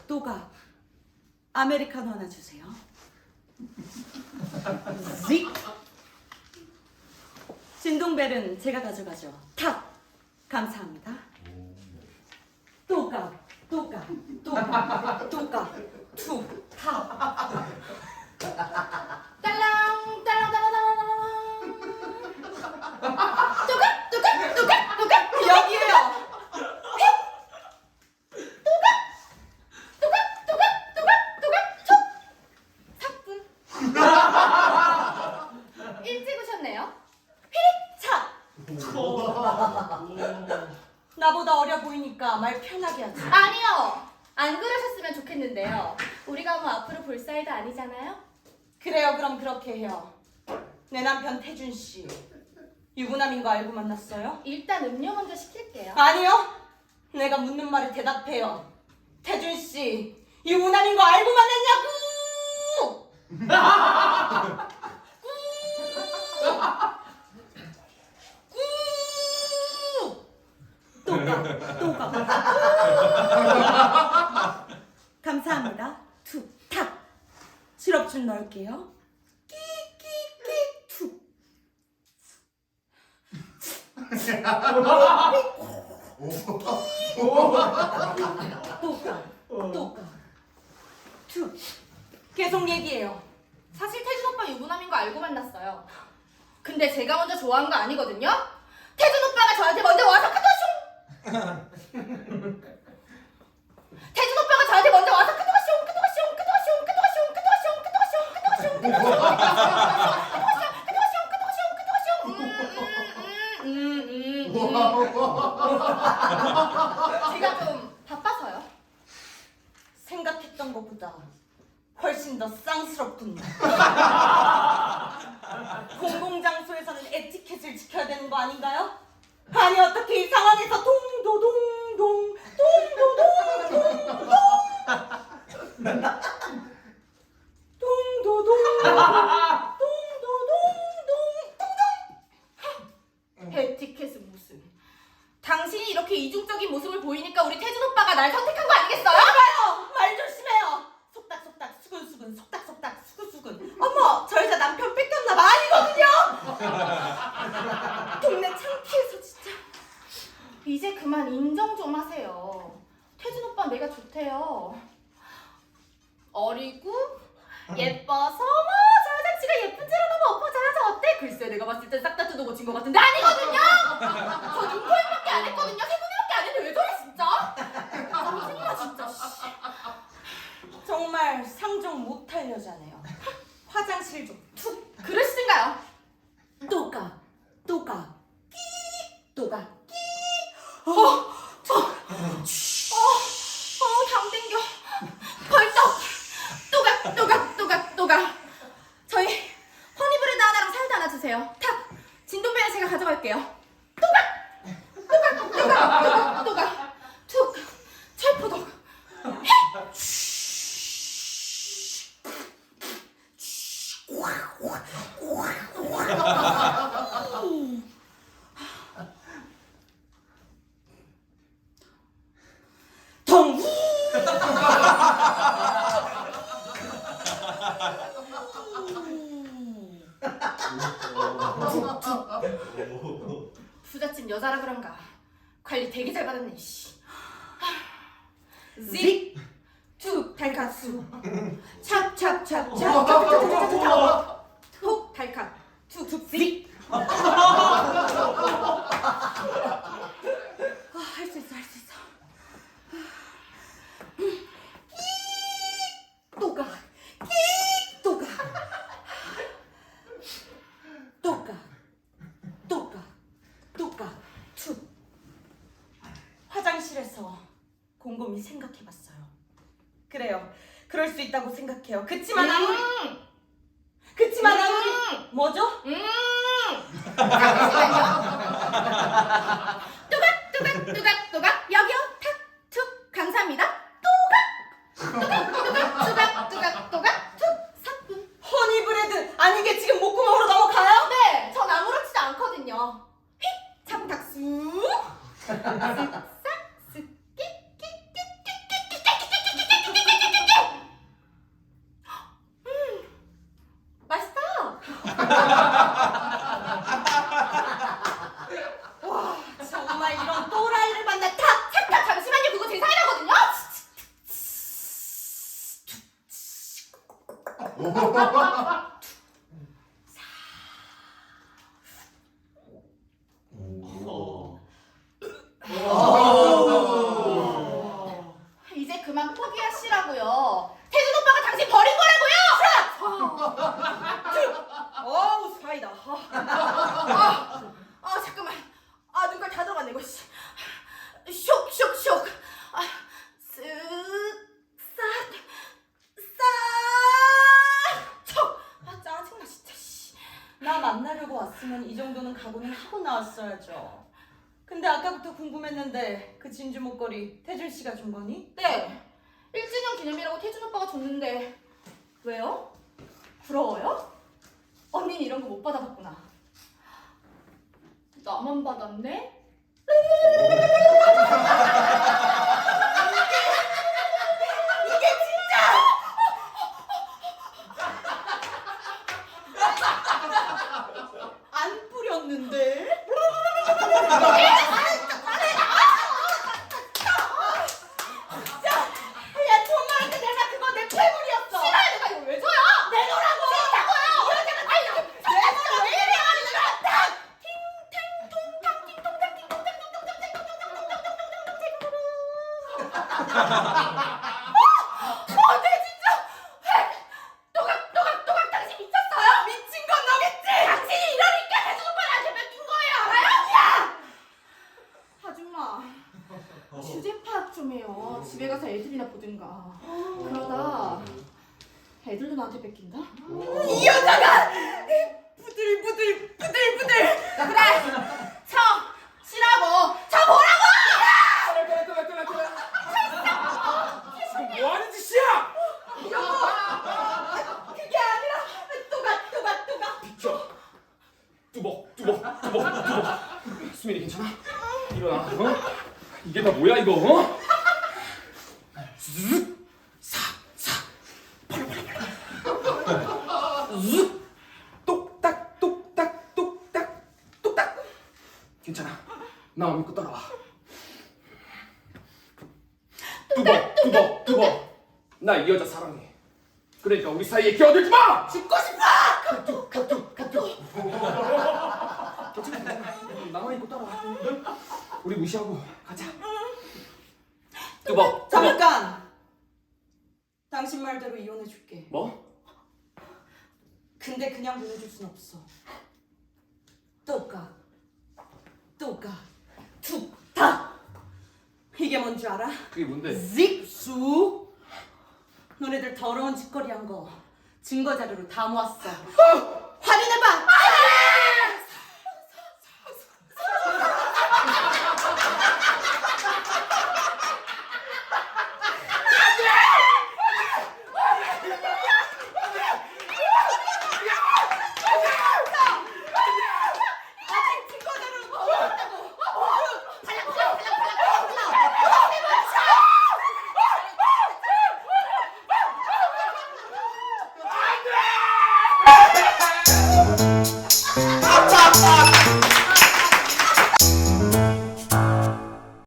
또각. 아메리카노 하나 주세요. 직. 진동벨은 제가 가져가죠. 탁. 감사합니다. 또각. 툭. 탁. 딸랑. 또각. 여기에요. 삭분. 일찍 오셨네요. 차. 나보다 어려 보이니까 말 편하게 하지. 아니요. 안 그러셨으면 좋겠는데요. 우리가 뭐 앞으로 볼 사이도 아니잖아요. 그래요, 그럼 그렇게 해요. 내 남편 태준 씨 유부남인 거 알고 만났어요? 일단 음료 먼저 시킬게요. 아니요. 내가 묻는 말에 대답해요. 태준 씨 유부남인 거 알고 만났냐고! 또가. 감사합니다. 툭탁. 시럽 좀 넣을게요. 끼끼끼 툭. 또가. 툭. 계속 얘기해요. 사실 태준 오빠 유부남인 거 알고 만났어요. 근데 제가 먼저 좋아한 거 아니거든요. 태준 오빠가 저한테 먼저 와서 태준 오빠가 저한테 먼저 와서 제가 좀 바빠서요. 생각했던 것보다 훨씬 더 쌍스럽군요. 공공장소에서는 에티켓을 지켜야 되는 거 아닌가요? 아니 어떻게 이 상황에서 동도동동 에티켓은 무슨? 당신이 이렇게 이중적인 모습을 보이니까 우리 태준 오빠가 날 선택한 거 아니겠어요? 말 조심해요. 속닥속닥 수근수근 속닥속닥 수근수근. 어머 저 여자 남편 뺏겼나 봐. 아니거든요. 동네 창피해서 진짜. 이제 그만 인정 좀 하세요. 태준 오빠 내가 좋대요. 어리고 예뻐서 저 여자치가 예쁜 줄 아나 봐. 오빠 저 여자 어때? 글쎄 내가 봤을 땐 싹 다 뜯어고 진 것 같은데 아니거든요. 저 눈코입밖에 안 했거든요. 세분이밖에 안 했는데 왜 저래 진짜? 정신이야 진짜. 정말 상종 못할 여자네요. 화장실 좀 툭. 그러시든가요. 또가 끼 또가 끼. 당 땡겨. 벌떡. 또각. 저희 허니브레드 하나랑 사이드 하나 주세요. 탁. 진동배는 제가 가져갈게요. 또각. 툭. 철포독. 덩. 부잣집 여자라 그런가. 관리 되게 잘 받았네. 씨. 직. 툭 달카수. 찹찹찹찹. 툭 달카. 툭 직. 할 수 있어. 또가 툭. 화장실에서 곰곰이 생각해봤어요. 그래요. 그럴 수 있다고 생각해요. 그치만 아무리 뭐죠? 또각 여기요. 탁툭 감사합니다. 또각 툭 삭분. 허니브레드 아니 이게 지금 목구멍으로 넘어가요? 네, 전 아무렇지도 않거든요. 휙! 잡탁수 쓱싹 쓱끼끼끼 같으면 이 정도는 각오는 하고 나왔어야죠. 근데 아까부터 궁금했는데 그 진주 목걸이 태준 씨가 준 거니? 네. 1주년 기념이라고 태준 오빠가 줬는데 왜요? 부러워요? 언니는 이런 거 못 받아봤구나. 나만 받았네? 이게 진짜! 안 뿌렸는데? 야, 정말인데 내가 그거 내 폐물이었어! 싫어요. 내가 이거 왜 줘요? 내놓으라고! 싫다고요. 이 여자가 아니 이거 미쳤어. 왜 이래? 어제 진짜 또각 당신 미쳤어요? 미친 건 너겠지? 당신이 이러니까 대준 오빠한테 뺏긴 거예요, 알아요? 야! 아줌마, 주제 파악 좀 해요. 집에 가서 애들이나 보든가. 그러다 애들도 나한테 뺏긴다? 이 여자가 부들부들 그래! 쳐! 치라고! 쳐 뭐라고! 지금 뭐 하는 짓이야? 그게 아니라 또각 비켜. 뚜벅. 수민이 괜찮아? 일어나. 어? 이게 다 뭐야 이거? 어? 쓱, 싹, 벌려. 쓱, 똑딱. 괜찮아. 나만 믿고 따라와. 뚜벅. 나 이 여자 사랑해. 그러니까 우리 사이에 끼어들지 마! 죽고 싶어! 괜찮아. 나만 믿고 따라와. 우리 무시하고 가자. 뚜벅. 잠깐! 당신 말대로 이혼해줄게. 뭐? 근데 그냥 보내줄 순 없어. 또각 툭탁! 이게 뭔 줄 알아? 그게 뭔데? 직수! 너네들 더러운 짓거리 한 거 증거 자료로 다 모았어. 확인해봐!